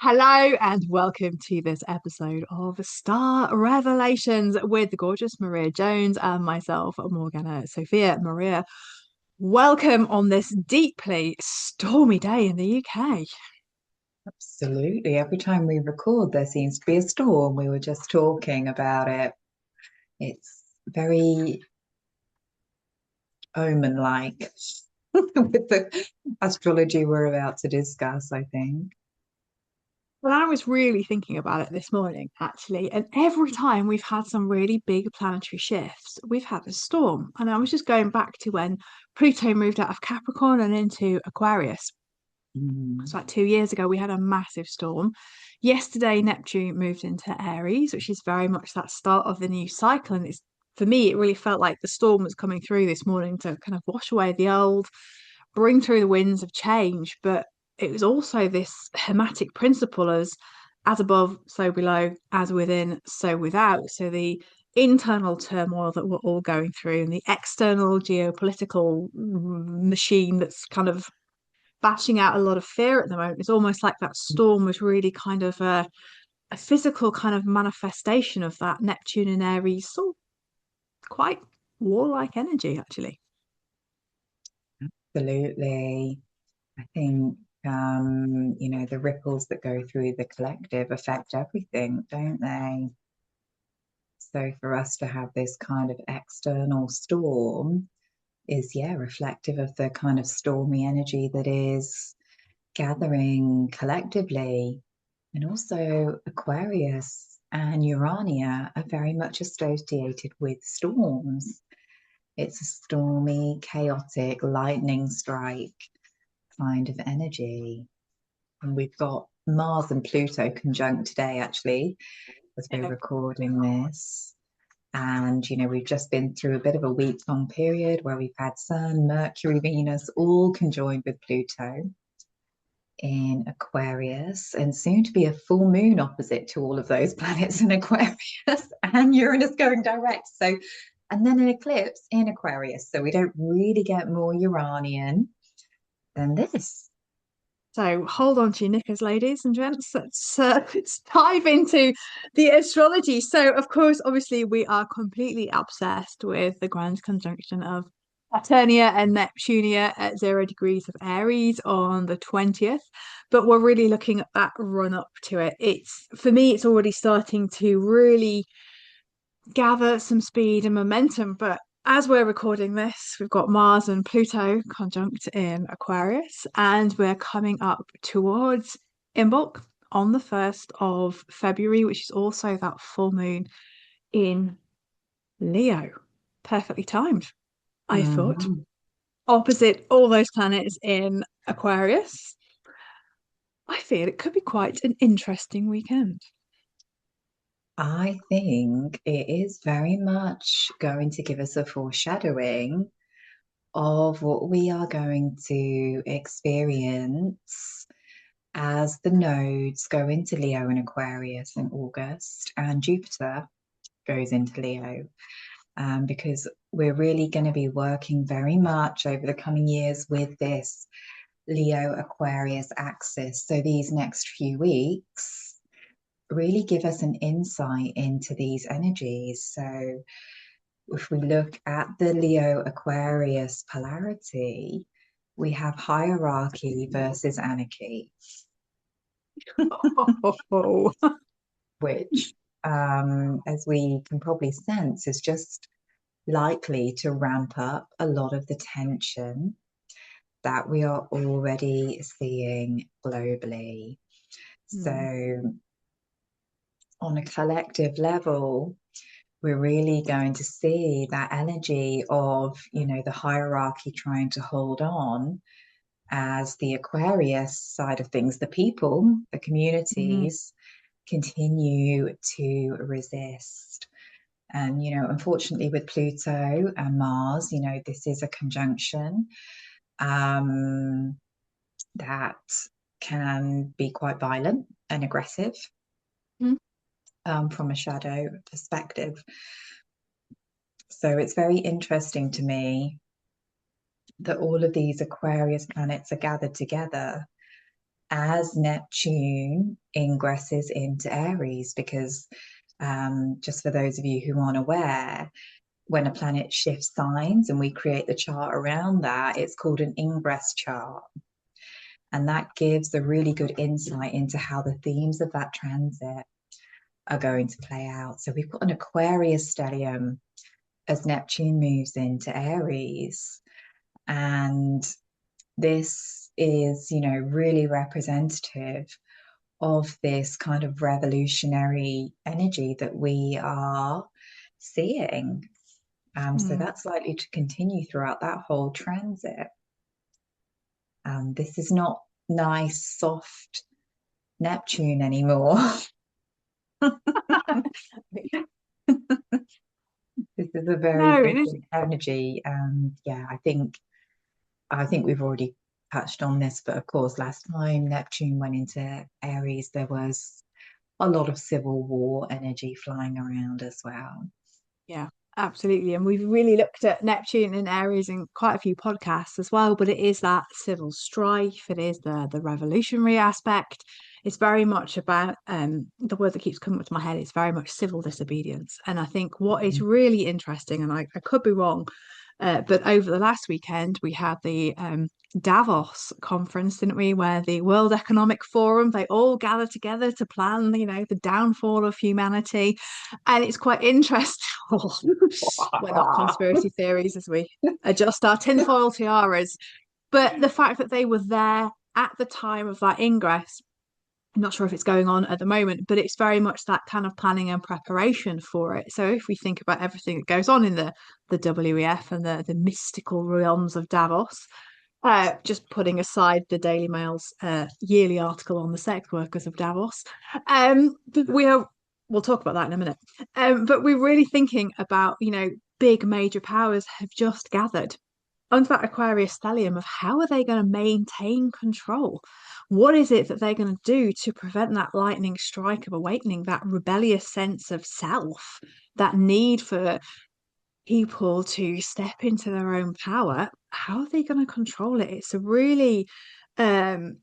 Hello and welcome to this episode of Star Revelations with the gorgeous Maria Jones and myself, Morgana Sophia. Maria, welcome on this deeply stormy day in the UK. Absolutely. Every time we record, there seems to be a storm. We were just talking about it. It's very omen-like with the astrology we're about to discuss, I think. Well, I was really thinking about it this morning, actually, and every time we've had some really big planetary shifts, we've had a storm. And I was just going back to when Pluto moved out of Capricorn and into Aquarius. Mm. It's like 2 years ago, we had a massive storm. Yesterday, Neptune moved into Aries, which is very much that start of the new cycle. And it's for me, it really felt like the storm was coming through this morning to kind of wash away the old, bring through the winds of change. But it was also this hermetic principle as above, so below, as within, so without. So the internal turmoil that we're all going through and the external geopolitical machine that's kind of bashing out a lot of fear at the moment. It's almost like that storm was really kind of a physical kind of manifestation of that Neptune and Aries, sort of quite warlike energy, actually. Absolutely. I think, the ripples that go through the collective affect everything, don't they? So for us to have this kind of external storm is, yeah, reflective of the kind of stormy energy that is gathering collectively. And also, Aquarius and Urania are very much associated with storms. It's a stormy, chaotic, lightning strike kind of energy. And we've got Mars and Pluto conjunct today, actually, as we're Yeah. recording this. And, we've just been through a bit of a week-long period where we've had Sun, Mercury, Venus all conjoined with Pluto in Aquarius, and soon to be a full moon opposite to all of those planets in Aquarius, and Uranus going direct. So, and then an eclipse in Aquarius. So we don't really get more Uranian than this. So hold on to your knickers, ladies and gents. Let's dive into the astrology. So, of course, obviously, we are completely obsessed with the grand conjunction of Saturnia and Neptunia at 0 degrees of Aries on the 20th. But we're really looking at that run up to it. It's for me, it's already starting to really gather some speed and momentum. But as we're recording this, we've got Mars and Pluto conjunct in Aquarius, and we're coming up towards Imbolc on the 1st of February, which is also that full moon in Leo. Perfectly timed, I thought. Mhm. Opposite all those planets in Aquarius. I feel it could be quite an interesting weekend. I think it is very much going to give us a foreshadowing of what we are going to experience as the nodes go into Leo and Aquarius in August, and Jupiter goes into Leo, because we're really going to be working very much over the coming years with this Leo Aquarius axis. So these next few weeks really give us an insight into these energies. So if we look at the Leo Aquarius polarity, we have hierarchy versus anarchy, Oh, which, as we can probably sense, is just likely to ramp up a lot of the tension that we are already seeing globally. Hmm. So, on a collective level, we're really going to see that energy of, the hierarchy trying to hold on as the Aquarius side of things, the people, the Hmm. communities continue to resist. And, unfortunately, with Pluto and Mars, this is a conjunction um, that can be quite violent and aggressive from a shadow perspective. So it's very interesting to me that all of these Aquarius planets are gathered together as Neptune ingresses into Aries, because just for those of you who aren't aware, when a planet shifts signs and we create the chart around that, it's called an ingress chart. And that gives a really good insight into how the themes of that transit are going to play out. So we've got an Aquarius stellium as Neptune moves into Aries. And this is, really representative of this kind of revolutionary energy that we are seeing. So Mm. that's likely to continue throughout that whole transit. This is not nice, soft Neptune anymore. This is a very No, it is. different energy. Yeah, I think we've already touched on this, but of course, last time Neptune went into Aries, there was a lot of civil war energy flying around as well. Yeah, absolutely. And we've really looked at Neptune and Aries in quite a few podcasts as well, but it is that civil strife, it is the revolutionary aspect. It's very much about the word that keeps coming up to my head, it's very much civil disobedience. And I think what is really interesting, and I could be wrong, but over the last weekend, we had the Davos conference, didn't we? Where the World Economic Forum, they all gathered together to plan, the downfall of humanity. And it's quite interesting. We're not conspiracy theories as we adjust our tinfoil tiaras. But the fact that they were there at the time of that ingress, I'm not sure if it's going on at the moment, but it's very much that kind of planning and preparation for it. So if we think about everything that goes on in the WEF and the mystical realms of Davos, just putting aside the Daily Mail's yearly article on the sex workers of Davos, but we'll talk about that in a minute. But we're really thinking about, big major powers have just gathered onto that Aquarius stellium of how are they going to maintain control? What is it that they're going to do to prevent that lightning strike of awakening, that rebellious sense of self, that need for people to step into their own power? How are they going to control it? It's a really um,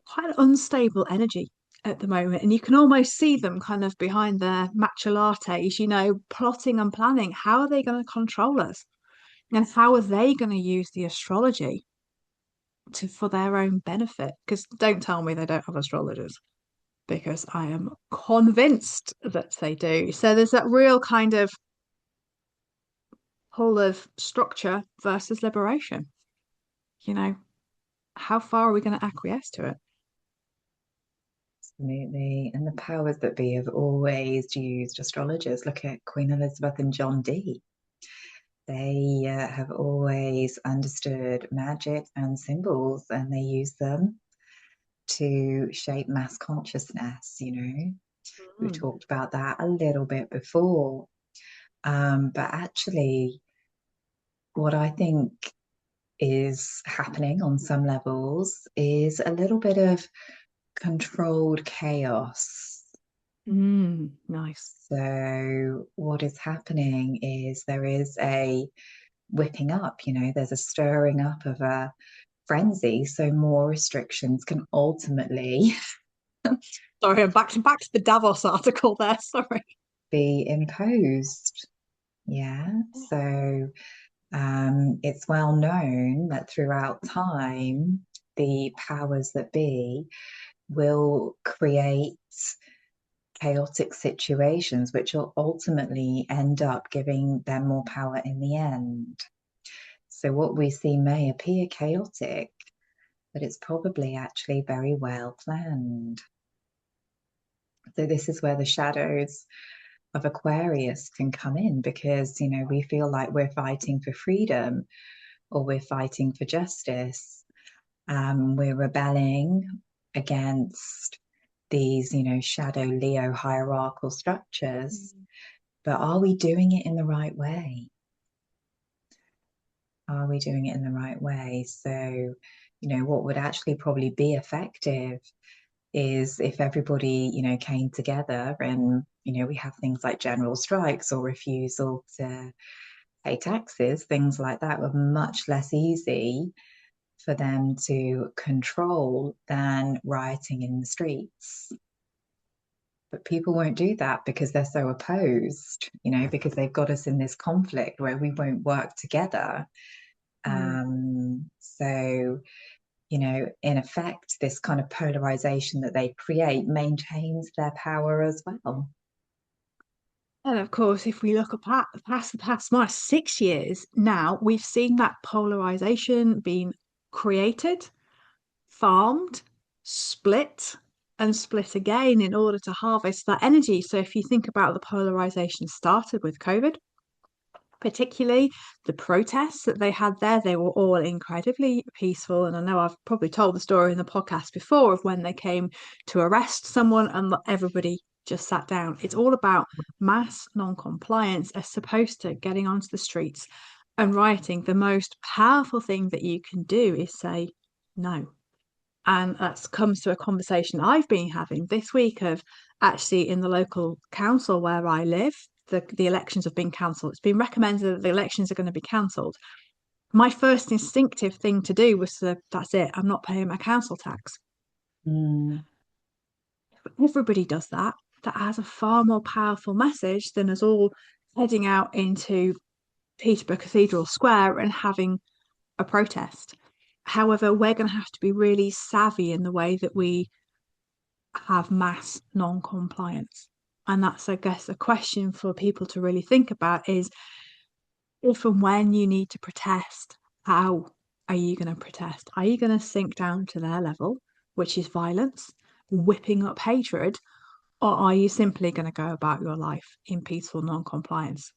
quite an unstable energy at the moment. And you can almost see them kind of behind their matcha lattes, plotting and planning. How are they going to control us? And how are they going to use the astrology for their own benefit? Because don't tell me they don't have astrologers, because I am convinced that they do. So there's that real kind of pull of structure versus liberation. You know, how far are we going to acquiesce to it? Absolutely. And the powers that be have always used astrologers. Look at Queen Elizabeth and John Dee. They have always understood magic and symbols, and they use them to shape mass consciousness. We've Mm. talked about that a little bit before. But actually, what I think is happening on some levels is a little bit of controlled chaos. Nice. So, what is happening is there is a whipping up, there's a stirring up of a frenzy. So, more restrictions can ultimately Sorry, I'm back to the Davos article there. Sorry. be imposed. Yeah. So, it's well known that throughout time, the powers that be will create chaotic situations, which will ultimately end up giving them more power in the end. So, what we see may appear chaotic, but it's probably actually very well planned. So, this is where the shadows of Aquarius can come in because, we feel like we're fighting for freedom or we're fighting for justice. We're rebelling against these, shadow Leo hierarchical structures. But are we doing it in the right way? Are we doing it in the right way? So, what would actually probably be effective is if everybody, came together and, we have things like general strikes or refusal to pay taxes, things like that were much less easy for them to control than rioting in the streets. But people won't do that because they're so opposed, because they've got us in this conflict where we won't work together. Mm. So, in effect, this kind of polarization that they create maintains their power as well. And of course, if we look at past the past 6 years now, we've seen that polarization being created, farmed, split, and split again in order to harvest that energy. So if you think about the polarization started with COVID, particularly the protests that they had there, they were all incredibly peaceful. And I know I've probably told the story in the podcast before of when they came to arrest someone and everybody just sat down. It's all about mass non-compliance as opposed to getting onto the streets and rioting. The most powerful thing that you can do is say no. And that comes to a conversation I've been having this week of actually in the local council where I live, the elections have been cancelled. It's been recommended that the elections are going to be cancelled. My first instinctive thing to do was that's it, I'm not paying my council tax. Mm. Everybody does that. That has a far more powerful message than us all heading out into Peterborough Cathedral Square and having a protest. However, we're going to have to be really savvy in the way that we have mass non-compliance. And that's, I guess, a question for people to really think about is if and when you need to protest, how are you going to protest? Are you going to sink down to their level, which is violence, whipping up hatred, or are you simply going to go about your life in peaceful non-compliance?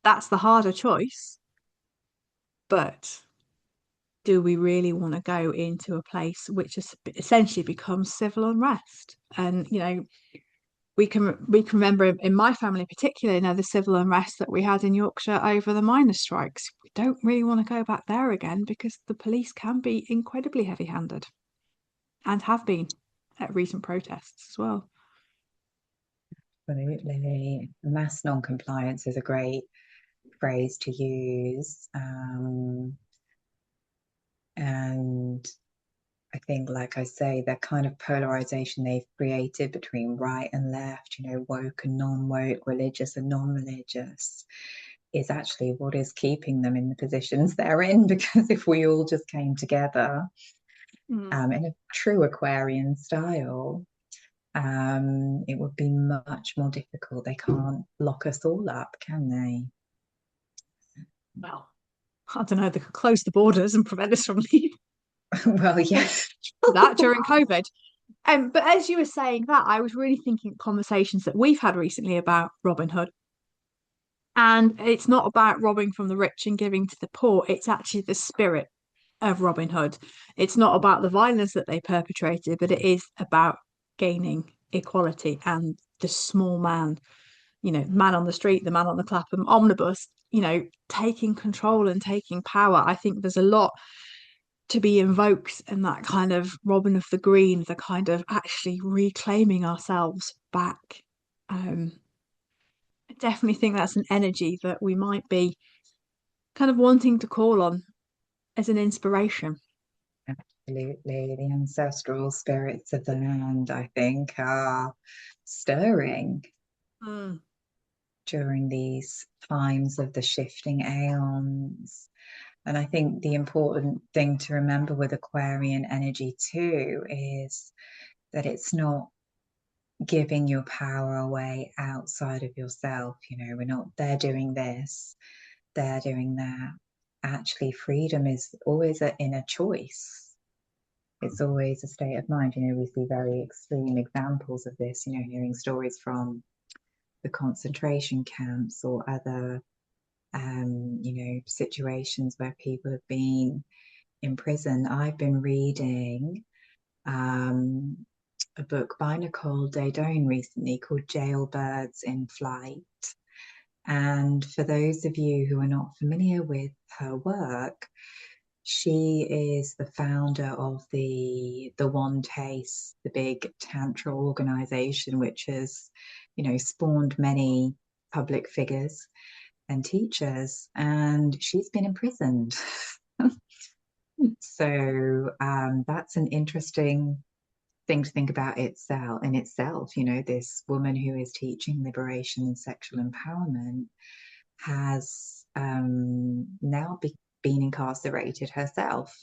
That's the harder choice, but do we really want to go into a place which has essentially becomes civil unrest? And we can remember in my family particularly the civil unrest that we had in Yorkshire over the miners' strikes. We don't really want to go back there again because the police can be incredibly heavy-handed and have been at recent protests as well. Absolutely. Mass non-compliance is a great phrase to use. And I think, like I say, that kind of polarization they've created between right and left, woke and non-woke, religious and non-religious, is actually what is keeping them in the positions they're in. Because if we all just came together Mm. in a true Aquarian style, it would be much more difficult. They can't lock us all up, can they? Well, I don't know, they could close the borders and prevent us from leaving Well, yes. that during COVID. But as you were saying that, I was really thinking conversations that we've had recently about Robin Hood. And it's not about robbing from the rich and giving to the poor. It's actually the spirit of Robin Hood. It's not about the violence that they perpetrated, but it is about gaining equality and the small man, man on the street, the man on the Clapham omnibus, taking control and taking power. I think there's a lot to be invoked in that kind of Robin of the Green, the kind of actually reclaiming ourselves back. Um, I definitely think that's an energy that we might be kind of wanting to call on as an inspiration. Absolutely. The ancestral spirits of the land, I think, are stirring Mm. during these times of the shifting aeons. And I think the important thing to remember with Aquarian energy too is that it's not giving your power away outside of yourself. We're not, they're doing this, they're doing that. Actually, freedom is always an inner choice. It's always a state of mind. We see very extreme examples of this, hearing stories from the concentration camps or other, situations where people have been in prison. I've been reading a book by Nicole Daedone recently called Jailbirds in Flight. And for those of you who are not familiar with her work, she is the founder of the One Taste, the big tantra organization, which has, spawned many public figures and teachers. And she's been imprisoned So that's an interesting thing to think about itself in itself. This woman who is teaching liberation and sexual empowerment has now been incarcerated herself.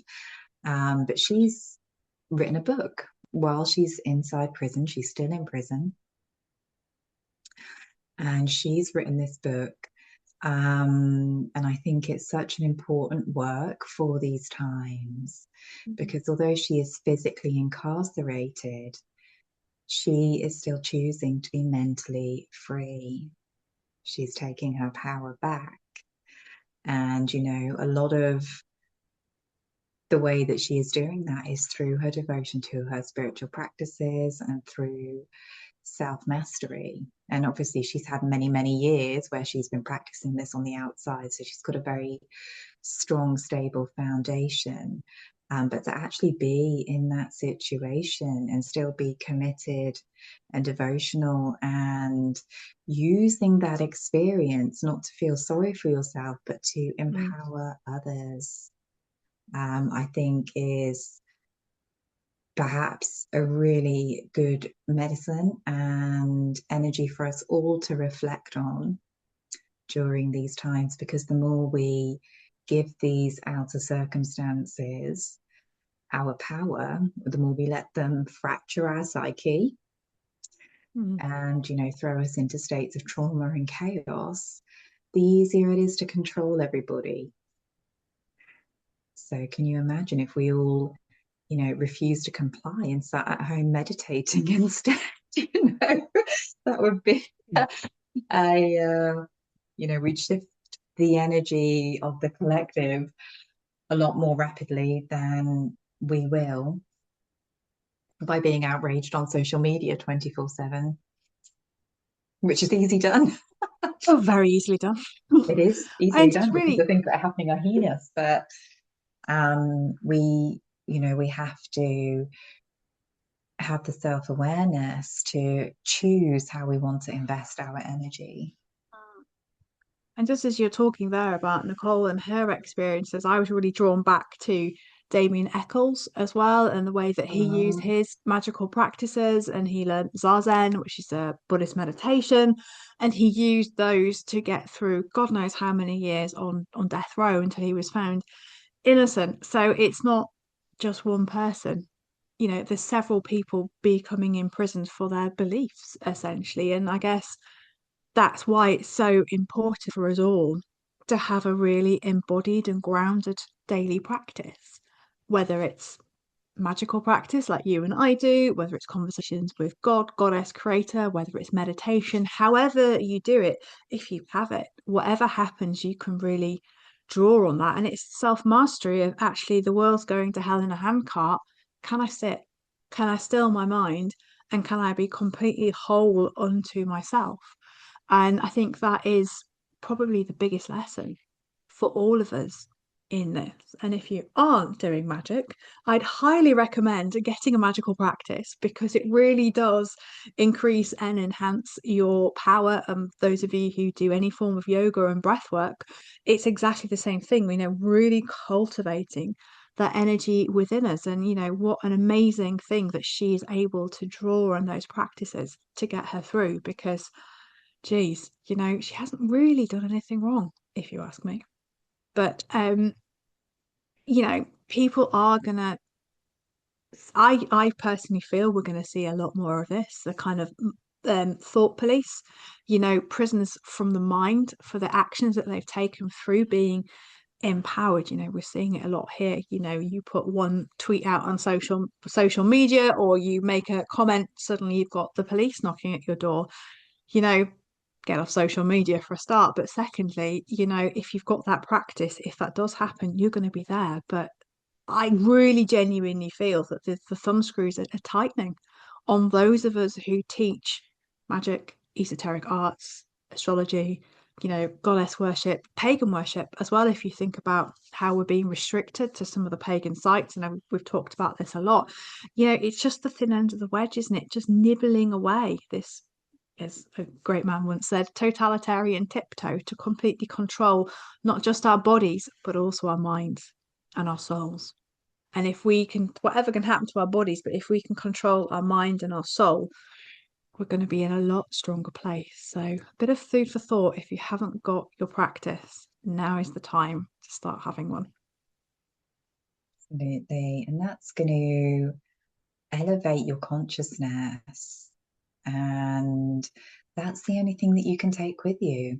But she's written a book while she's inside prison. She's still in prison. And she's written this book. And I think it's such an important work for these times because although she is physically incarcerated, she is still choosing to be mentally free. She's taking her power back. And, a lot of the way that she is doing that is through her devotion to her spiritual practices and through self mastery. And obviously, she's had many, many years where she's been practicing this on the outside. So she's got a very strong, stable foundation. But to actually be in that situation and still be committed and devotional and using that experience not to feel sorry for yourself, but to Mm, empower others, I think is perhaps a really good medicine and energy for us all to reflect on during these times, because the more we give these outer circumstances our power, the more we let them fracture our psyche mm. and, throw us into states of trauma and chaos, the easier it is to control everybody. So, can you imagine if we all refuse to comply and sat at home meditating instead? That would be we'd shift the energy of the collective a lot more rapidly than we will by being outraged on social media 24/7, which is easy done. Oh, very easily done. It is easily And it's done because really, the things that are happening are heinous, but we have to have the self-awareness to choose how we want to invest our energy. and just as you're talking there about Nicole and her experiences, I was really drawn back to Damien Eccles as well, and the way that he used Um, his magical practices, and he learned Zazen, which is a Buddhist meditation, and he used those to get through God knows how many years on death row until he was found innocent. So it's not just one person. There's several people becoming imprisoned for their beliefs, essentially. And I guess that's why it's so important for us all to have a really embodied and grounded daily practice, whether it's magical practice like you and I do, whether it's conversations with God, Goddess, Creator, whether it's meditation, however you do it, if you have it, whatever happens, you can really draw on that. And it's self mastery of actually the world's going to hell in a handcart. Can I sit? Can I still my mind? And can I be completely whole unto myself? And I think that is probably the biggest lesson for all of us in this. And if you aren't doing magic, I'd highly recommend getting a magical practice because it really does increase and enhance your power. Those of you who do any form of yoga and breath work, it's exactly the same thing. Really cultivating that energy within us. And, what an amazing thing that she is able to draw on those practices to get her through because geez, she hasn't really done anything wrong, if you ask me. But people are gonna I personally feel we're gonna see a lot more of this, the kind of thought police, prisoners from the mind for the actions that they've taken through being empowered. We're seeing it a lot here. You put one tweet out on social media or you make a comment, suddenly you've got the police knocking at your door. you know, Get off social media for a start. But secondly, if you've got that practice, if that does happen, you're going to be there. But I really genuinely feel that the thumb screws are tightening on those of us who teach magic, esoteric arts, astrology, goddess worship, pagan worship as well. If you think about how we're being restricted to some of the pagan sites, and we've talked about this a lot, it's just the thin end of the wedge, isn't it? Just nibbling away this, as a great man once said, totalitarian tiptoe to completely control not just our bodies, but also our minds and our souls. And if we can, whatever can happen to our bodies, but if we can control our mind and our soul, we're going to be in a lot stronger place. So, a bit of food for thought. If you haven't got your practice, now is the time to start having one. Absolutely. And that's going to elevate your consciousness. And that's the only thing that you can take with you.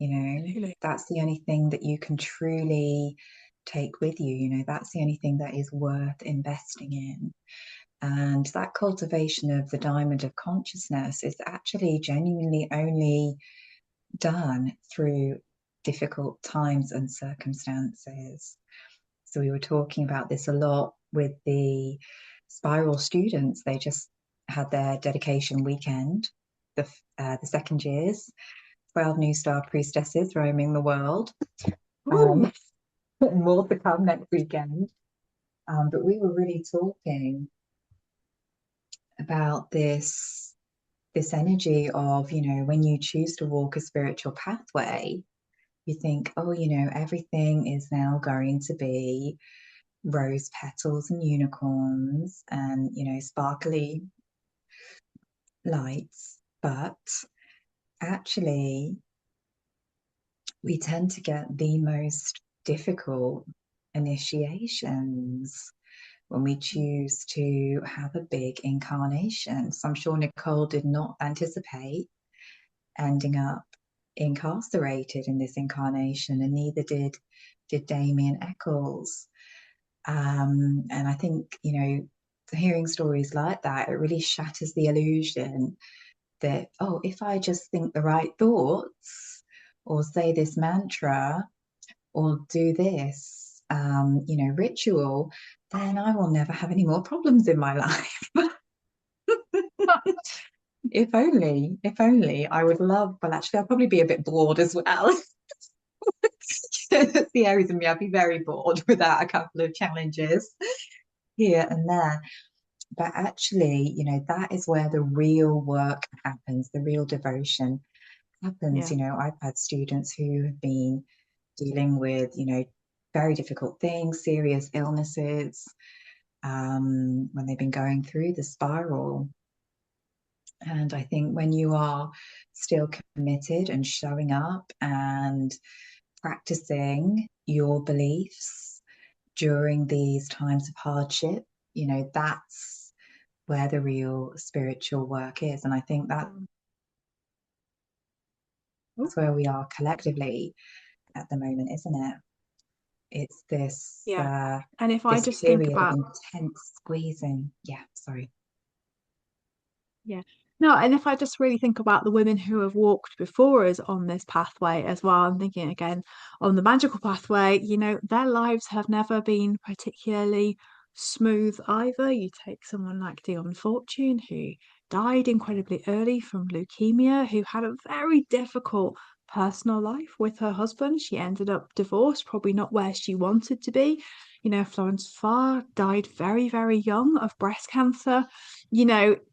Absolutely. That's the only thing that you can truly take with you. That's the only thing that is worth investing in. And that cultivation of the diamond of consciousness is actually genuinely only done through difficult times and circumstances. So we were talking about this a lot with the spiral students. They just had their dedication weekend, the second years, 12 new star priestesses roaming the world. Ooh. More to come next weekend. But we were really talking about this energy of, when you choose to walk a spiritual pathway, you think, oh, everything is now going to be rose petals and unicorns and, sparkly lights. But actually, we tend to get the most difficult initiations when we choose to have a big incarnation. So I'm sure Nicole did not anticipate ending up incarcerated in this incarnation, and neither did Damien Eccles. And I think, hearing stories like that, it really shatters the illusion that, oh, if I just think the right thoughts or say this mantra or do this, ritual, then I will never have any more problems in my life. If only I would love, well, actually, I'll probably be a bit bored as well. The Aries in me, I'd be very bored without a couple of challenges here and there. But actually, that is where the real work happens, the real devotion happens. Yeah. I've had students who have been dealing with, very difficult things, serious illnesses, when they've been going through the spiral. And I think when you are still committed and showing up and practicing your beliefs during these times of hardship, that's where the real spiritual work is. And I think that's Oh, where we are collectively at the moment, isn't it? It's this yeah. And if I this just think period of about, intense squeezing. Yeah, sorry. yeah. No, and if I just really think about the women who have walked before us on this pathway as well, I'm thinking again on the magical pathway, their lives have never been particularly smooth either. You take someone like Dion Fortune, who died incredibly early from leukemia, who had a very difficult personal life with her husband. She ended up divorced, probably not where she wanted to be. Florence Farr died very, very young of breast cancer.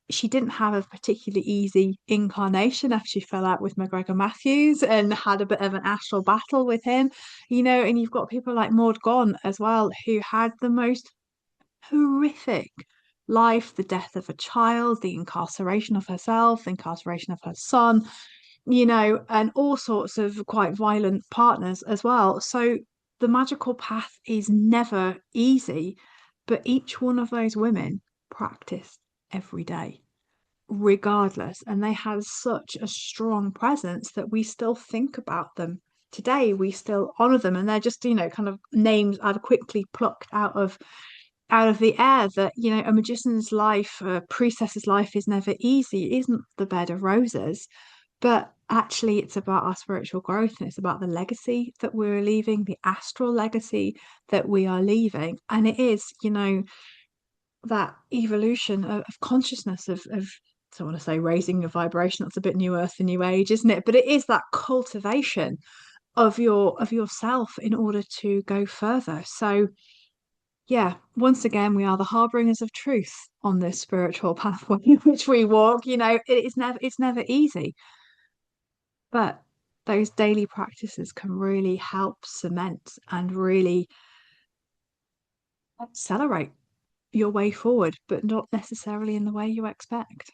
She didn't have a particularly easy incarnation after she fell out with McGregor Matthews and had a bit of an astral battle with him, and you've got people like Maud Gonne as well, who had the most horrific life, the death of a child, the incarceration of herself, the incarceration of her son, and all sorts of quite violent partners as well. So the magical path is never easy, but each one of those women practiced every day, regardless. And they had such a strong presence that we still think about them today. We still honor them. And they're just, kind of names I've quickly plucked out of the air that, a magician's life, a priestess's life is never easy. It isn't the bed of roses. But actually, it's about our spiritual growth and it's about the legacy that we're leaving, the astral legacy that we are leaving. And it is, that evolution of consciousness of I don't want to say raising your vibration, that's a bit new earth and new age, isn't it? But it is that cultivation of yourself in order to go further. So yeah, once again, we are the harbingers of truth on this spiritual pathway which we walk. It's never easy, but those daily practices can really help cement and really accelerate your way forward, but not necessarily in the way you expect.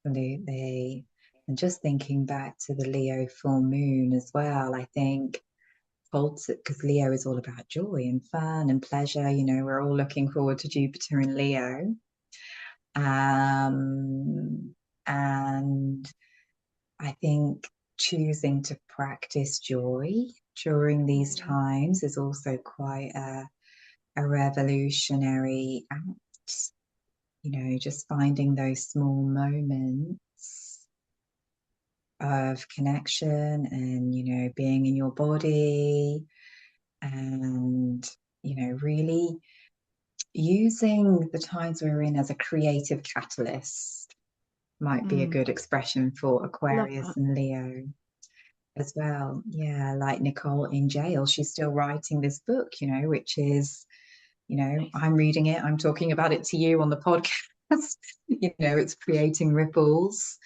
Absolutely. And just thinking back to the Leo full moon as well, I think because Leo is all about joy and fun and pleasure. We're all looking forward to Jupiter in Leo. And I think choosing to practice joy during these Mm. times is also quite a revolutionary act. Just finding those small moments of connection and, being in your body and, really using the times we're in as a creative catalyst might be a Mm. good expression for Love Aquarius that. and Leo as well. Yeah, like Nicole in jail, she's still writing this book, which is, I'm reading it, I'm talking about it to you on the podcast. It's creating ripples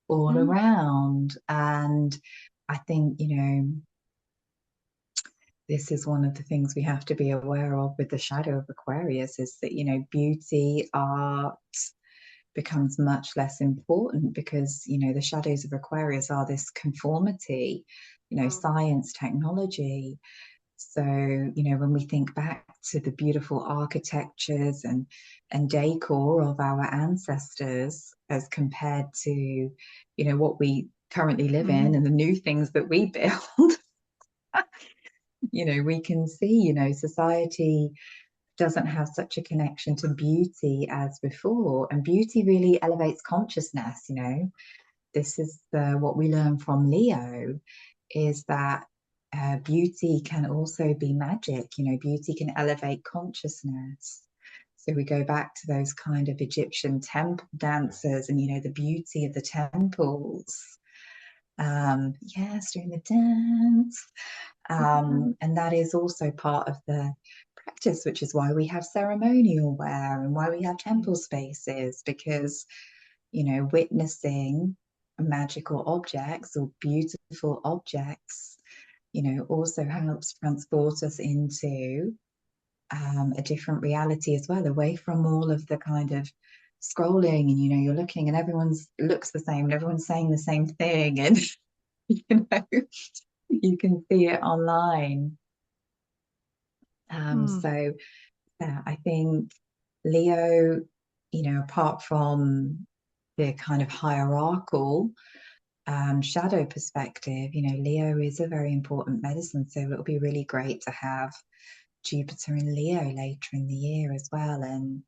all Mm. around. And I think, this is one of the things we have to be aware of with the shadow of Aquarius is that, beauty, art becomes much less important because, the shadows of Aquarius are this conformity, Mm. science, technology. So, when we think back to the beautiful architectures and decor of our ancestors as compared to, what we currently live in Mm. and the new things that we build, we can see, society doesn't have such a connection to beauty as before. And beauty really elevates consciousness. This is what we learn from Leo is that beauty can also be magic. Beauty can elevate consciousness. So we go back to those kind of Egyptian temple dancers and, the beauty of the temples. Yes, during the dance. Mm. And that is also part of the practice, which is why we have ceremonial wear and why we have temple spaces, because, witnessing magical objects or beautiful objects, also helps transport us into a different reality as well, away from all of the kind of scrolling and, you're looking and everyone's looks the same and everyone's saying the same thing. And, you know, you can see it online. Mm. So yeah, I think Leo, apart from the kind of hierarchical shadow perspective, Leo is a very important medicine. So it'll be really great to have Jupiter in Leo later in the year as well. And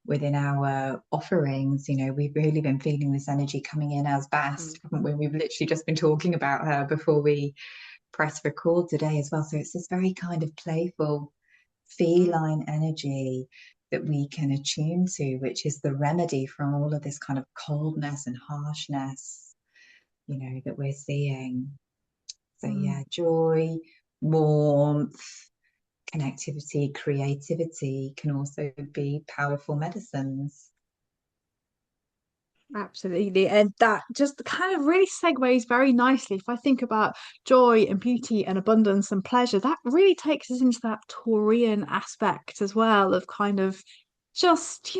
within our offerings, we've really been feeling this energy coming in as Bast, Mm. haven't we? We've literally just been talking about her before we press record today as well. So it's this very kind of playful Mm. feline energy that we can attune to, which is the remedy from all of this kind of coldness and harshness, that we're seeing. So Mm. yeah, joy, warmth, connectivity, creativity can also be powerful medicines. Absolutely. And that just kind of really segues very nicely. If I think about joy and beauty and abundance and pleasure, that really takes us into that Taurian aspect as well of kind of just,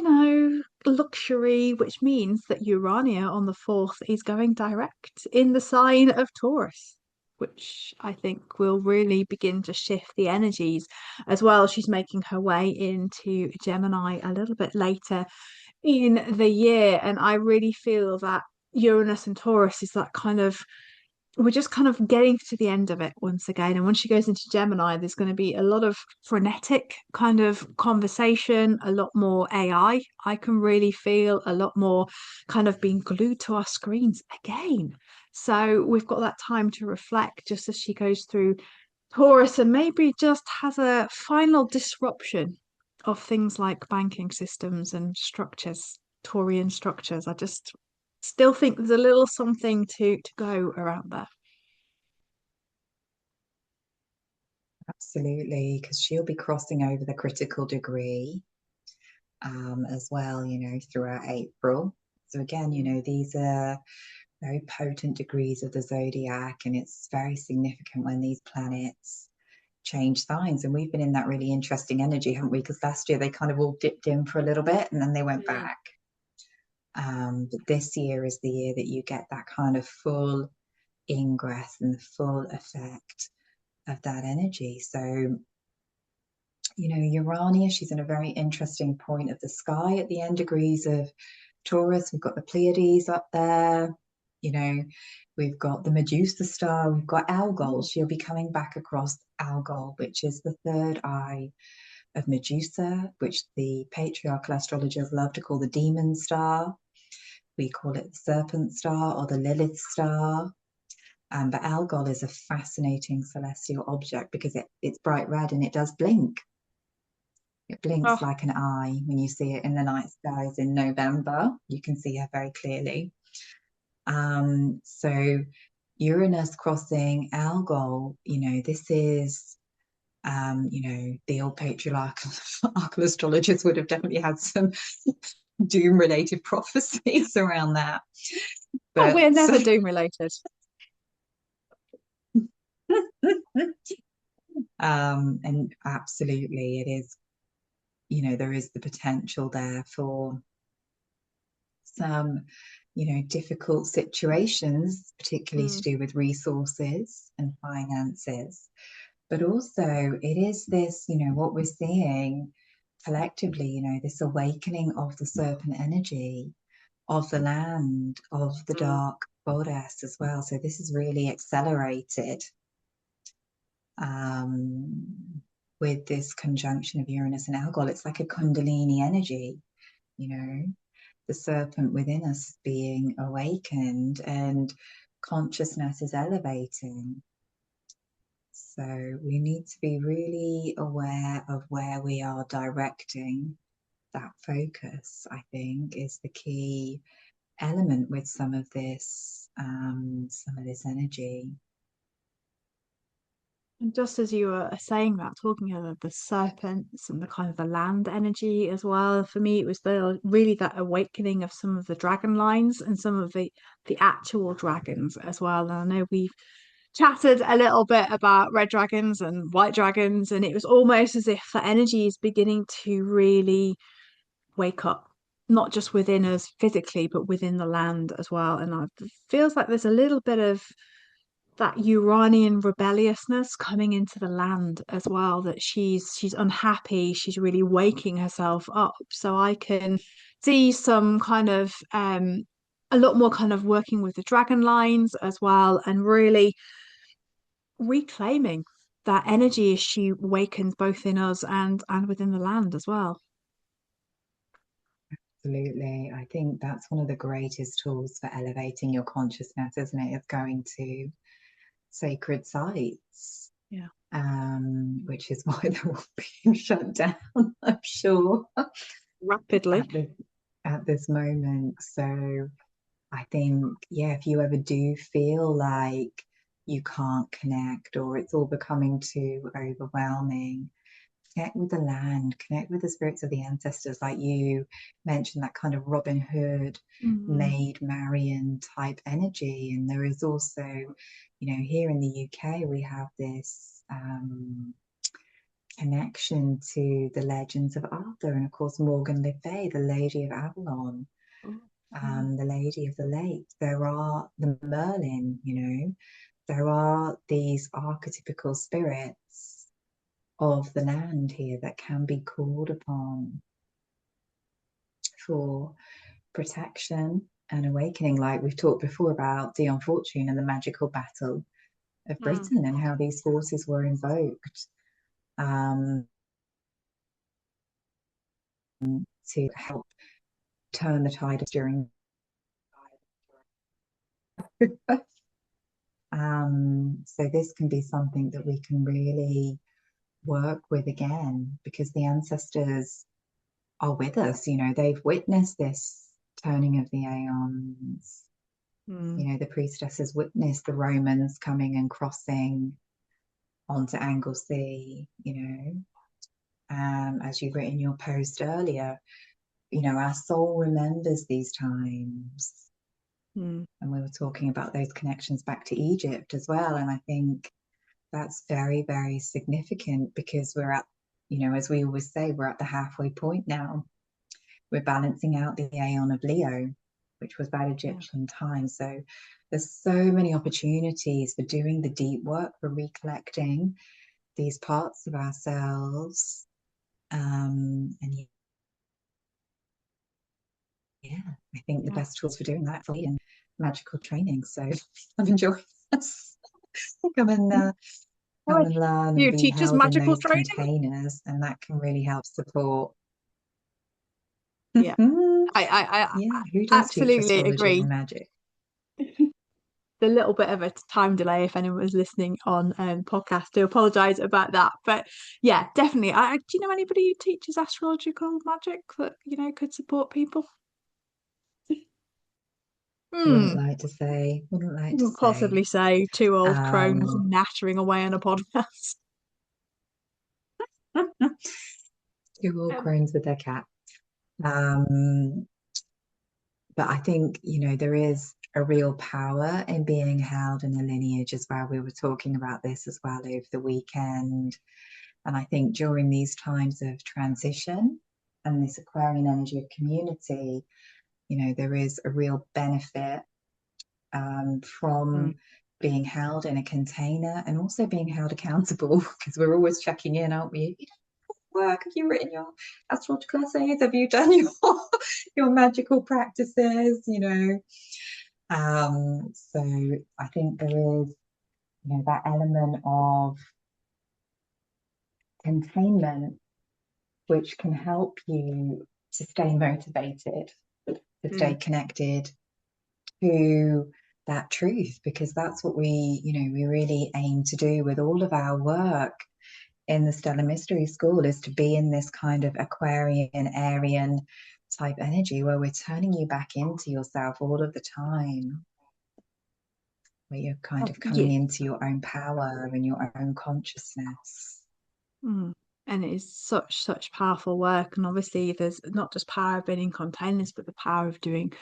luxury, which means that Urania on the 4th is going direct in the sign of Taurus, which I think will really begin to shift the energies as well. She's making her way into Gemini a little bit later in the year. And I really feel that Uranus and Taurus is that kind of, we're just kind of getting to the end of it once again. And once she goes into Gemini, there's going to be a lot of frenetic kind of conversation, a lot more AI. I can really feel a lot more kind of being glued to our screens again. So we've got that time to reflect just as she goes through Taurus and maybe just has a final disruption of things like banking systems and structures, Taurian structures. I just still think there's a little something to go around there. Absolutely, because she'll be crossing over the critical degree as well, throughout April. So again, these are very potent degrees of the zodiac, and it's very significant when these planets change signs. And we've been in that really interesting energy, haven't we? Because last year they kind of all dipped in for a little bit and then they went Mm. back. But this year is the year that you get that kind of full ingress and the full effect of that energy. So, you know, Urania, she's in a very interesting point of the sky at the end degrees of Taurus. We've got the Pleiades up there. You know, we've got the Medusa star. We've got Algol. She'll be coming back across Algol, which is the third eye of Medusa, which the patriarchal astrologers love to call the demon star. We call it the serpent star or the Lilith star. But Algol is a fascinating celestial object because it's bright red and it does blink. It blinks Oh, like an eye when you see it in the night skies in November. You can see her very clearly. So Uranus crossing Algol, you know, this is, you know, the old patriarchal astrologers would have definitely had some doom-related prophecies around that. oh, But we're never doom related. and absolutely, it is, you know, there is the potential there for some, you know, difficult situations, particularly to Mm. do with resources and finances. But also, it is this, you know, what we're seeing collectively, you know, this awakening of the serpent energy, of the land, of the dark goddess as well. So this is really accelerated with this conjunction of Uranus and Algol. It's like a Kundalini energy, you know, the serpent within us being awakened and consciousness is elevating. So we need to be really aware of where we are directing that focus, I think, is the key element with some of this energy. And just as you were saying that, talking of the serpents and the kind of the land energy as well, for me it was the really that awakening of some of the dragon lines and some of the actual dragons as well. And I know we've chatted a little bit about red dragons and white dragons, and it was almost as if the energy is beginning to really wake up, not just within us physically, but within the land as well. And it feels like there's a little bit of that Uranian rebelliousness coming into the land as well, that she's unhappy, she's really waking herself up. So I can see some kind of a lot more kind of working with the dragon lines as well and really reclaiming that energy as she awakens both in us and within the land as well. Absolutely. I think that's one of the greatest tools for elevating your consciousness, isn't it? Is going to sacred sites, Yeah. which is why they're all being shut down, I'm sure, Rapidly. at this moment. So I think, yeah, if you ever do feel like you can't connect or it's all becoming too overwhelming, connect with the land, connect with the spirits of the ancestors, like you mentioned, that kind of Robin Hood, Mm, Maid Marian type energy. And there is also, you know, here in the UK, we have this connection to the legends of Arthur and, of course, Morgan Le Fay, the Lady of Avalon, oh, yeah. the Lady of the Lake. There are the Merlin, you know, there are these archetypical spirits of the land here that can be called upon for protection and awakening. Like we've talked before about Dion Fortune and the magical battle of Mm. Britain and how these forces were invoked um, to help turn the tide during. So this can be something that we can really work with again because the ancestors are with us. You know, they've witnessed this turning of the aeons. Mm. You know, the priestesses witnessed the Romans coming and crossing onto Anglesey, you know, as you've written in your post earlier, you know, our soul remembers these times. Mm. And we were talking about those connections back to Egypt as well. And I think, that's very, very significant because we're at, as we always say, we're at the halfway point now. We're balancing out the Aeon of Leo, which was that Yeah. Egyptian time. So there's so many opportunities for doing the deep work, for recollecting these parts of ourselves. And yeah, I think the Yeah. best tools for doing that are in magical training. So I'm enjoying this. Come and Oh, come and learn and you be teach us held in magical those training? containers, and that can really help support. Yeah. I Yeah, who does teach absolutely astrology agree. and magic? The little bit of a time delay, if anyone was listening on podcast, to apologize about that. But yeah, definitely. Do you know anybody who teaches astrological magic that could support people? Wouldn't Hmm. like to say. Wouldn't like to We'll say. possibly say two old crones Um, nattering away on a podcast. two all Um, crones with their cat. Um, but I think, there is a real power in being held in a lineage as well. We were talking about this as well over the weekend. And I think during these times of transition and this Aquarian energy of community, there is a real benefit mm, from being held in a container and also being held accountable because we're always checking in, aren't we? Work, have you written your astrological essays? Have you done your your magical practices? So I think there is, that element of containment which can help you to stay motivated, to stay mm. connected to that truth, because that's what we really aim to do with all of our work in the Stellar Mystery School, is to be in this kind of Aquarian, Arian type energy where we're turning you back into yourself all of the time, where you're kind Oh, of yeah. coming into your own power and your own consciousness. Mm. And it is such powerful work. And obviously, there's not just power of being in containers, but the power of doing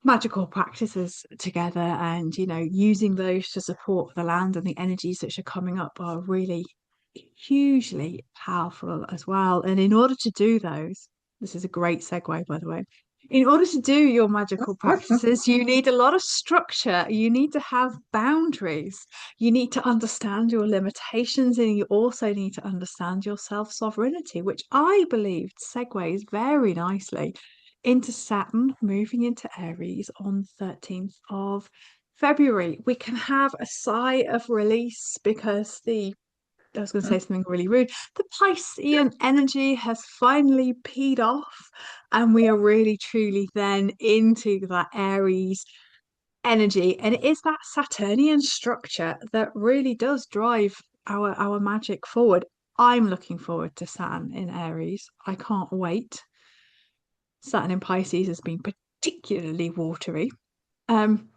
magical practices together, and using those to support the land, and the energies which are coming up are really hugely powerful as well. And in order to do those, this is a great segue, by the way. In order to do your magical practices, you need a lot of structure. You need to have boundaries. You need to understand your limitations, and you also need to understand your self-sovereignty, which I believe segues very nicely into Saturn moving into Aries on 13th of February. We can have a sigh of release because I was going to say something really rude. The Piscean energy has finally peed off, and we are really truly then into that Aries energy. And it is that Saturnian structure that really does drive our magic forward. I'm looking forward to Saturn in Aries. I can't wait. Saturn in Pisces has been particularly watery. Um,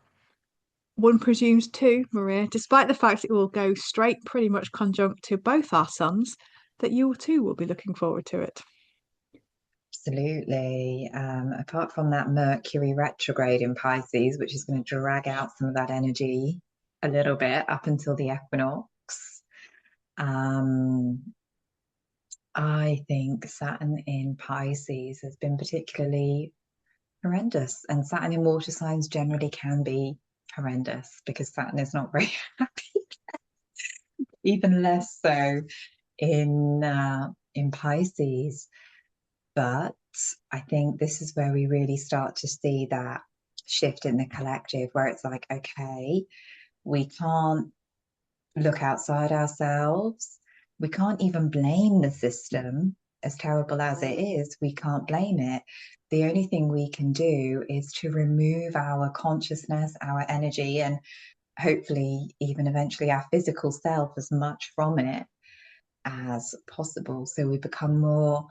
One presumes too, Maria, despite the fact it will go straight pretty much conjunct to both our suns, that you too will be looking forward to it. Absolutely. Apart from that Mercury retrograde in Pisces, which is going to drag out some of that energy a little bit up until the equinox, um, I think Saturn in Pisces has been particularly horrendous, and Saturn in water signs generally can be horrendous because Saturn is not very happy, even less so in Pisces. But I think this is where we really start to see that shift in the collective, where it's like, okay, we can't look outside ourselves. We can't even blame the system, as terrible as it is. We can't blame it. The only thing we can do is to remove our consciousness, our energy, and hopefully even eventually our physical self as much from it as possible. So we become more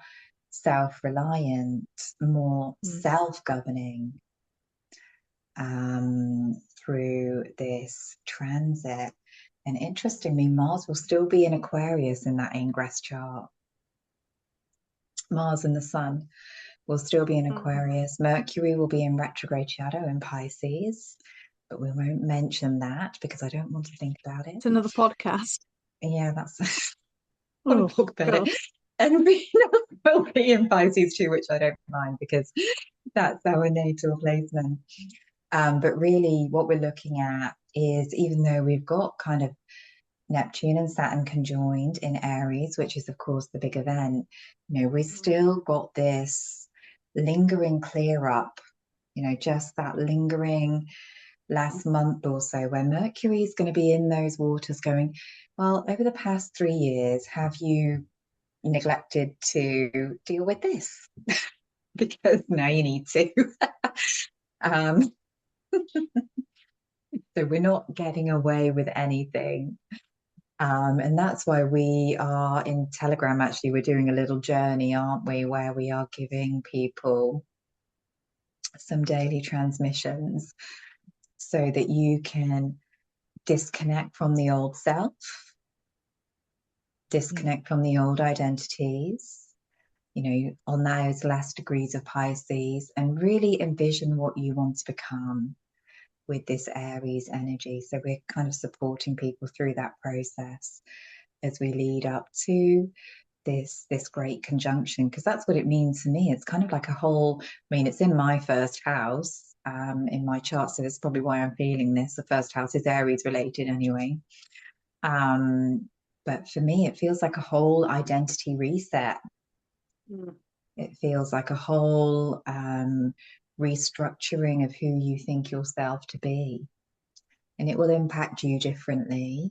self-reliant, more Mm. self-governing through this transit. And interestingly, Mars will still be in Aquarius in that ingress chart. Mars and the Sun will still be in Mm. Aquarius. Mercury will be in retrograde shadow in Pisces, but we won't mention that because I don't want to think about it. It's another podcast. Yeah, that's what a Oh book God. Bennett. And Venus will be in Pisces too, which I don't mind because that's our natal placement. But really, what we're looking at is even though we've got kind of Neptune and Saturn conjoined in Aries, which is, of course, the big event, we've still got this lingering clear up, just that lingering last month or so where Mercury is going to be in those waters going, well, over the past 3 years, have you neglected to deal with this? Because now you need to. um, so we're not getting away with anything. And that's why we are in Telegram. Actually, we're doing a little journey, aren't we, where we are giving people some daily transmissions so that you can disconnect from the old self, disconnect from the old identities, on those last degrees of Pisces, and really envision what you want to become with this Aries energy. So we're kind of supporting people through that process as we lead up to this great conjunction, because that's what it means to me. It's kind of like a whole, it's in my first house, in my chart, so that's probably why I'm feeling this. The first house is Aries related anyway. But for me, it feels like a whole identity reset. Mm. It feels like a whole restructuring of who you think yourself to be. And it will impact you differently,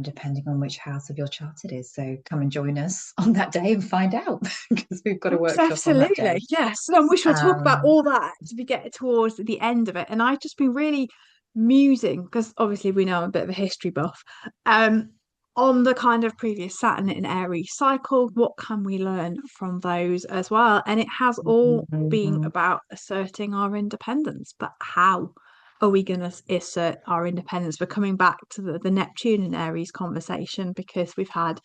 depending on which house of your chart it is. So come and join us on that day and find out because we've got a Yes, workshop on that absolutely. day. Yes. And we shall talk about Um, all that to be get towards the end of it. And I've just been really musing, because obviously we know I'm a bit of a history buff, um, on the kind of previous Saturn and Aries cycle. What can we learn from those as well? And it has all been about asserting our independence, but how are we going to assert our independence? We're coming back to the Neptune and Aries conversation because we've had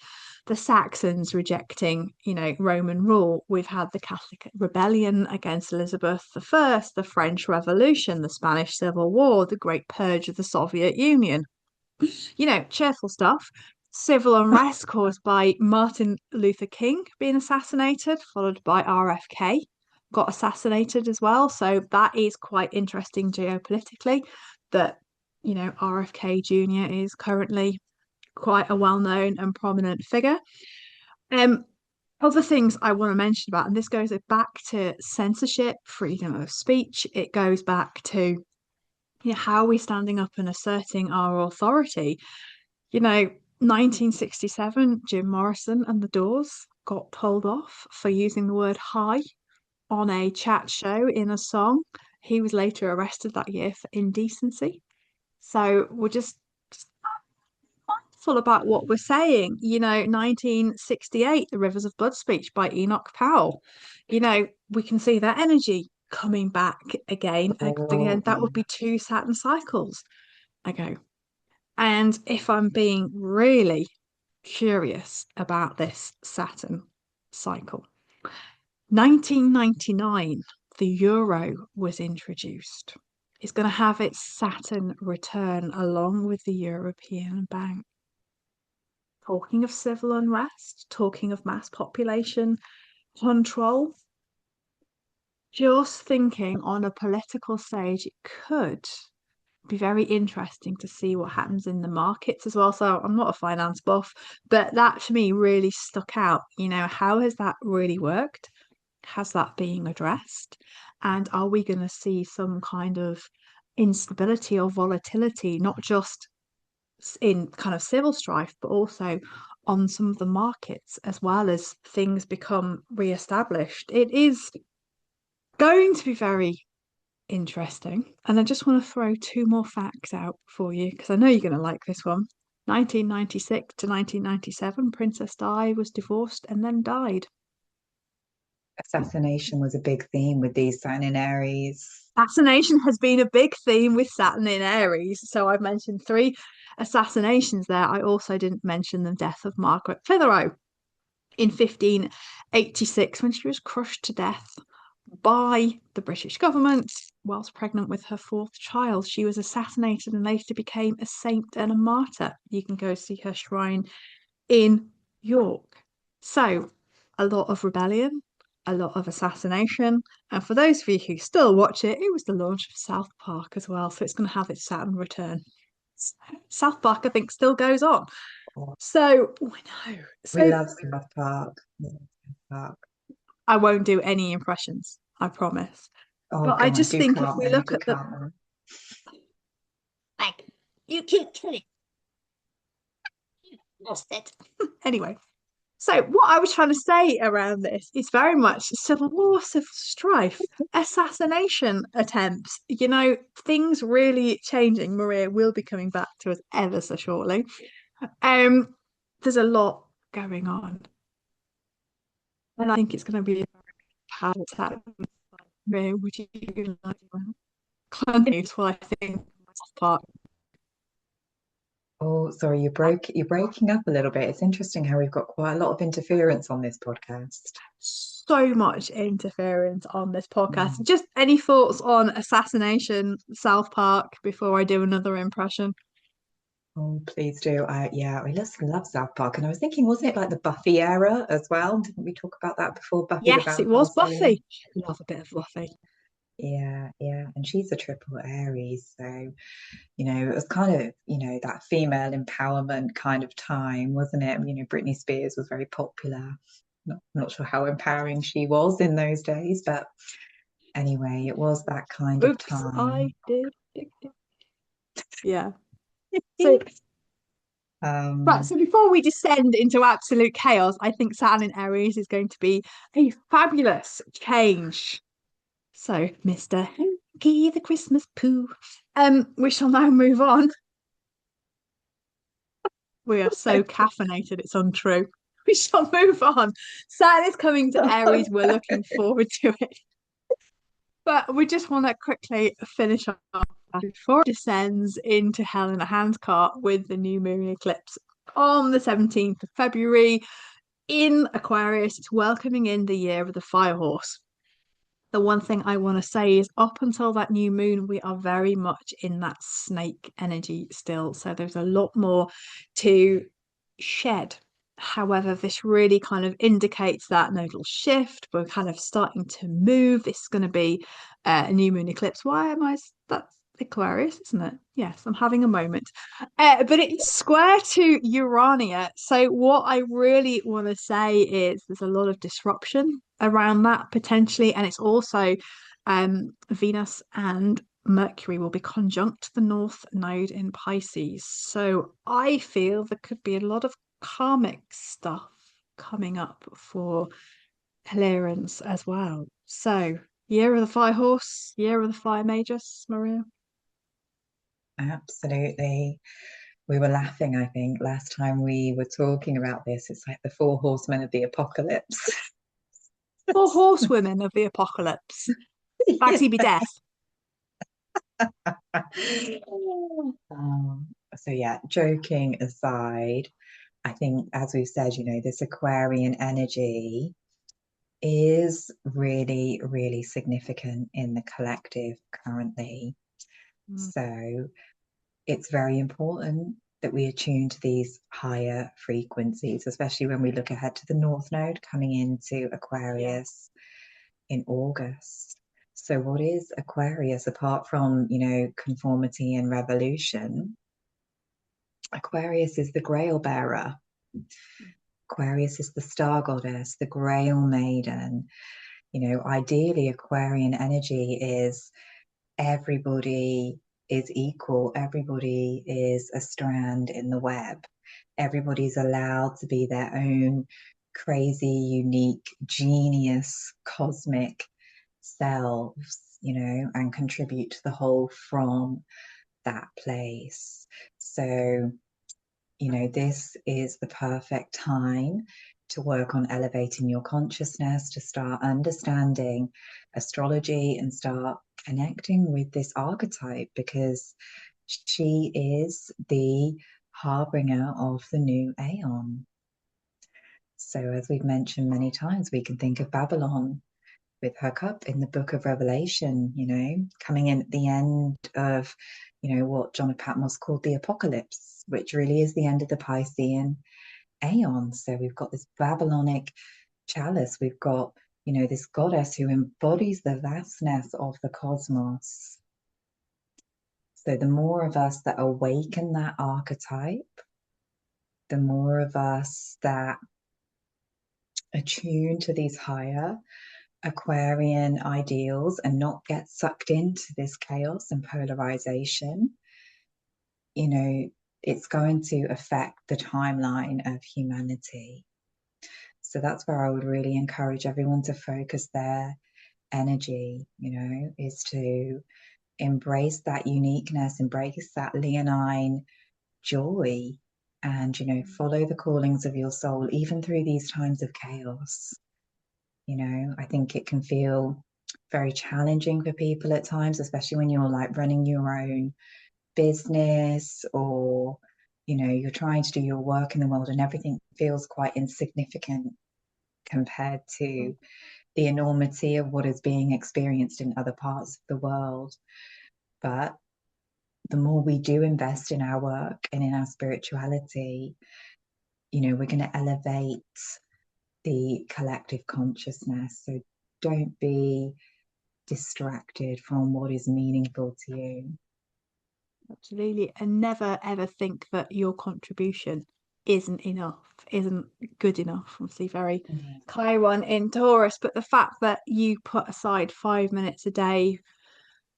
the Saxons rejecting, Roman rule. We've had the Catholic rebellion against Elizabeth I, the French Revolution, the Spanish Civil War, the Great Purge of the Soviet Union. Cheerful stuff. Civil unrest caused by Martin Luther King being assassinated, followed by RFK got assassinated as well. So that is quite interesting geopolitically that, RFK Jr. is currently quite a well-known and prominent figure. Um, Other things I want to mention about, and this goes back to censorship, freedom of speech. It goes back to, how are we standing up and asserting our authority? 1967, Jim Morrison and the Doors got told off for using the word "hi" on a chat show in a song. He was later arrested that year for indecency. So we're just mindful about what we're saying. 1968, The Rivers of Blood speech by Enoch Powell. We can see that energy coming back again. oh, Again, that would be two Saturn cycles ago. And if I'm being really curious about this Saturn cycle, 1999, the euro was introduced. It's going to have its Saturn return along with the European Bank. Talking of civil unrest, talking of mass population control, just thinking on a political stage, it could be very interesting to see what happens in the markets as well. So I'm not a finance buff, but that to me really stuck out. How has that really worked? Has that being addressed? And are we going to see some kind of instability or volatility, not just in kind of civil strife, but also on some of the markets as well as things become re-established? It is going to be very interesting. And I just want to throw two more facts out for you because I know you're going to like this one. 1996 to 1997, Princess Di was divorced and then died. assassination was a big theme with these Saturn in Aries. Assassination has been a big theme with Saturn in Aries. So I've mentioned three assassinations there. I also didn't mention the death of Margaret Clitheroe in 1586 when she was crushed to death by the British government whilst pregnant with her fourth child. She was assassinated and later became a saint and a martyr. You can go see her shrine in York. So, a lot of rebellion, a lot of assassination. And for those of you who still watch it, it was the launch of South Park as well. So, it's going to have its Saturn return. South Park, I think, still goes on. So, I know. We So, love South Park. We love South Park. I won't do any impressions, I promise. Oh, But I go on, just do think if we Cartman, look do at the Cartman. like, you keep killing, lost it. Anyway, so what I was trying to say around this is very much civil war, civil strife, assassination attempts. Things really changing. Maria will be coming back to us ever so shortly. Um, there's a lot going on, and I think it's going to be a powerful attack. Maria, would you like to continue to what I think part? Oh, sorry, you're breaking up a little bit. It's interesting how we've got quite a lot of interference on this podcast. So much interference on this podcast. Mm. Just any thoughts on Assassination, South Park before I do another impression? Oh, please do. Yeah, I just love South Park. And I was thinking, wasn't it like the Buffy era as well? Didn't we talk about that before? Buffy the Yes, it Vampire was Slayer. Buffy. Love a bit of Buffy. Yeah, yeah. And she's a triple Aries. So, it was kind of, that female empowerment kind of time, wasn't it? Britney Spears was very popular. Not sure how empowering she was in those days, but anyway, it was that kind of Oops, I time. did. Yeah. So, right. Um, So before we descend into absolute chaos, I think Saturn in Aries is going to be a fabulous change. So, Mr. Hanky the Christmas Pooh. We shall now move on. We are so caffeinated, it's untrue. We shall move on. Saturn is coming to Aries. We're looking forward to it. But we just want to quickly finish off before it descends into hell in a handcart with the new moon eclipse on the 17th of February in Aquarius. It's welcoming in the year of the fire horse. The one thing I want to say is up until that new moon, we are very much in that snake energy still. So there's a lot more to shed. However, this really kind of indicates that nodal shift. We're kind of starting to move. This is going to be a new moon eclipse. Why am I? That's Aquarius, isn't it? Yes, I'm having a moment. But it's square to Urania. So what I really want to say is there's a lot of disruption around that potentially, and it's also Venus and Mercury will be conjunct the North Node in Pisces. So I feel there could be a lot of karmic stuff coming up for clearance as well. So, year of the fire horse, year of the fire magus, Maria. Absolutely. We were laughing, I think, last time we were talking about this. It's like the four horsemen of the apocalypse. Four horsewomen of the apocalypse. Bagsy be death. So yeah, joking aside, I think as we've said, this Aquarian energy is really, really significant in the collective currently. Mm, So it's very important that we attune to these higher frequencies, especially when we look ahead to the North Node coming into yeah. Aquarius in August. So, what is Aquarius apart from, conformity and revolution? Aquarius is the grail bearer. Aquarius is the star goddess, the grail maiden. Ideally, Aquarian energy is everybody is equal, everybody is a strand in the web, everybody's allowed to be their own crazy, unique, genius, cosmic selves, and contribute to the whole from that place. So, this is the perfect time to work on elevating your consciousness, to start understanding astrology and start connecting with this archetype because she is the harbinger of the new aeon. So, as we've mentioned many times, we can think of Babylon with her cup in the book of Revelation, coming in at the end of, what John of Patmos called the apocalypse, which really is the end of the Piscean aeon. So we've got this Babylonic chalice, we've got, this goddess who embodies the vastness of the cosmos. So the more of us that awaken that archetype, the more of us that attune to these higher Aquarian ideals and not get sucked into this chaos and polarization, it's going to affect the timeline of humanity. So that's where I would really encourage everyone to focus their energy, is to embrace that uniqueness, embrace that leonine joy, and, follow the callings of your soul, even through these times of chaos. I think it can feel very challenging for people at times, especially when you're like running your own business, or, you're trying to do your work in the world and everything feels quite insignificant compared to the enormity of what is being experienced in other parts of the world. But the more we do invest in our work and in our spirituality, we're going to elevate the collective consciousness. So don't be distracted from what is meaningful to you. Absolutely. And never ever think that your contribution isn't enough, isn't good enough. Obviously, very Yeah. Chiron in Taurus, but the fact that you put aside 5 minutes a day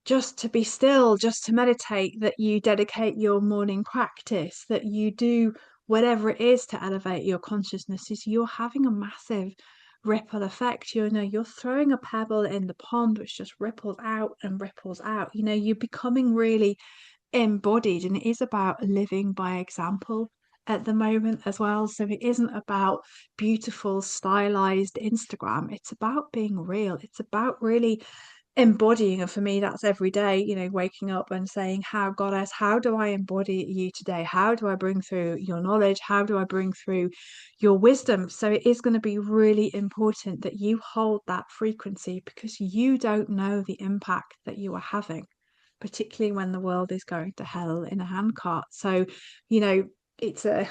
just to be still, just to meditate, that you dedicate your morning practice, that you do whatever it is to elevate your consciousness, is you're having a massive ripple effect. You're throwing a pebble in the pond which just ripples out and ripples out. You're becoming really embodied, and it is about living by example at the moment as well. So it isn't about beautiful stylized Instagram, it's about being real, it's about really embodying. And for me, that's every day, waking up and saying, how goddess, how do I embody you today? How do I bring through your knowledge? How do I bring through your wisdom? So it is going to be really important that you hold that frequency, because you don't know the impact that you are having, particularly when the world is going to hell in a handcart. So, it's a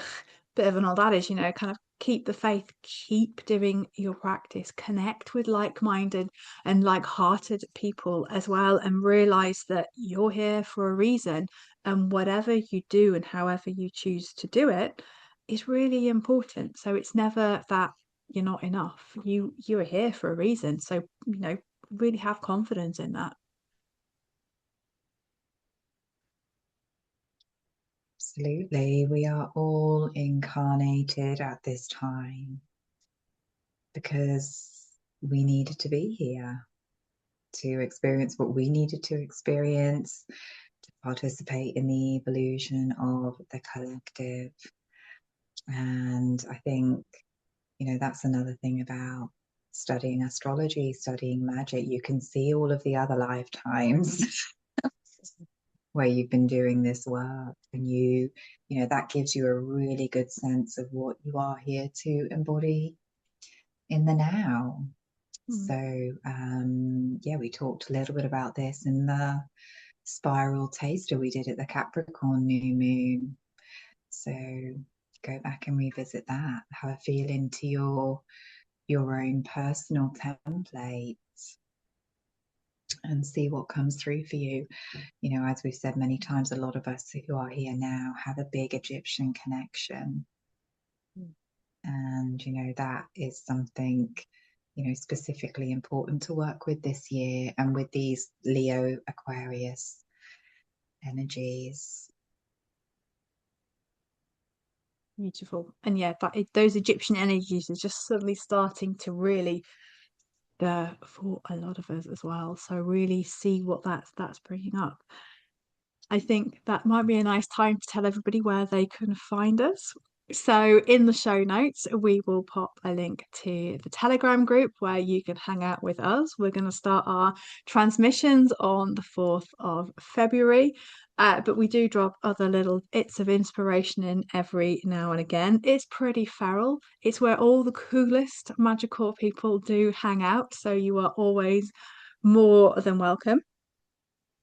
bit of an old adage, kind of keep the faith, keep doing your practice, connect with like-minded and like-hearted people as well, and realize that you're here for a reason. And whatever you do and however you choose to do it is really important. So it's never that you're not enough. You're here for a reason. So, really have confidence in that. Absolutely. We are all incarnated at this time because we needed to be here to experience what we needed to experience, to participate in the evolution of the collective. And I think, that's another thing about studying astrology, studying magic. You can see all of the other lifetimes where you've been doing this work, and that gives you a really good sense of what you are here to embody in the now. Mm. So yeah, we talked a little bit about this in the spiral taster we did at the Capricorn new moon. So go back and revisit that, have a feel into your own personal template, and see what comes through for you. As we've said many times, a lot of us who are here now have a big Egyptian connection. And, that is something, specifically important to work with this year, and with these Leo Aquarius energies. Beautiful. And yeah, those Egyptian energies are just suddenly starting to really there for a lot of us as well. So really see what that's bringing up. I think that might be a nice time to tell everybody where they can find us. So, in the show notes, we will pop a link to the Telegram group where you can hang out with us. We're going to start our transmissions on the 4th of February. But we do drop other little bits of inspiration in every now and again. It's pretty feral. It's where all the coolest magical people do hang out. So you are always more than welcome.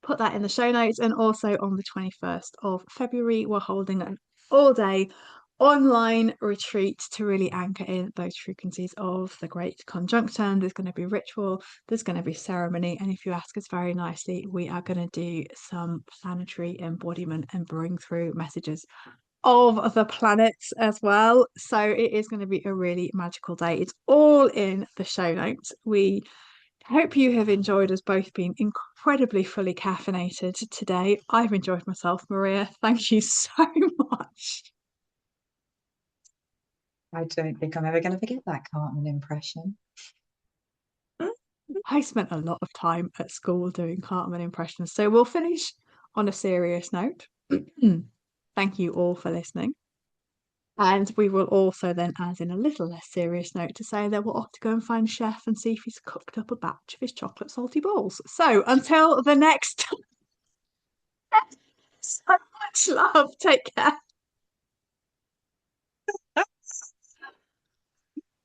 Put that in the show notes. And also on the 21st of February, we're holding an all day online retreat to really anchor in those frequencies of the Great Conjunctum. There's going to be ritual, there's going to be ceremony. And if you ask us very nicely, we are going to do some planetary embodiment and bring through messages of the planets as well. So it is going to be a really magical day. It's all in the show notes. We hope you have enjoyed us both being incredibly fully caffeinated today. I've enjoyed myself, Maria. Thank you so much. I don't think I'm ever going to forget that Cartman impression. I spent a lot of time at school doing Cartman impressions, so we'll finish on a serious note. Thank you all for listening. And we will also then add in a little less serious note to say that we'll off to go and find Chef and see if he's cooked up a batch of his chocolate salty balls. So until the next time, so much love. Take care.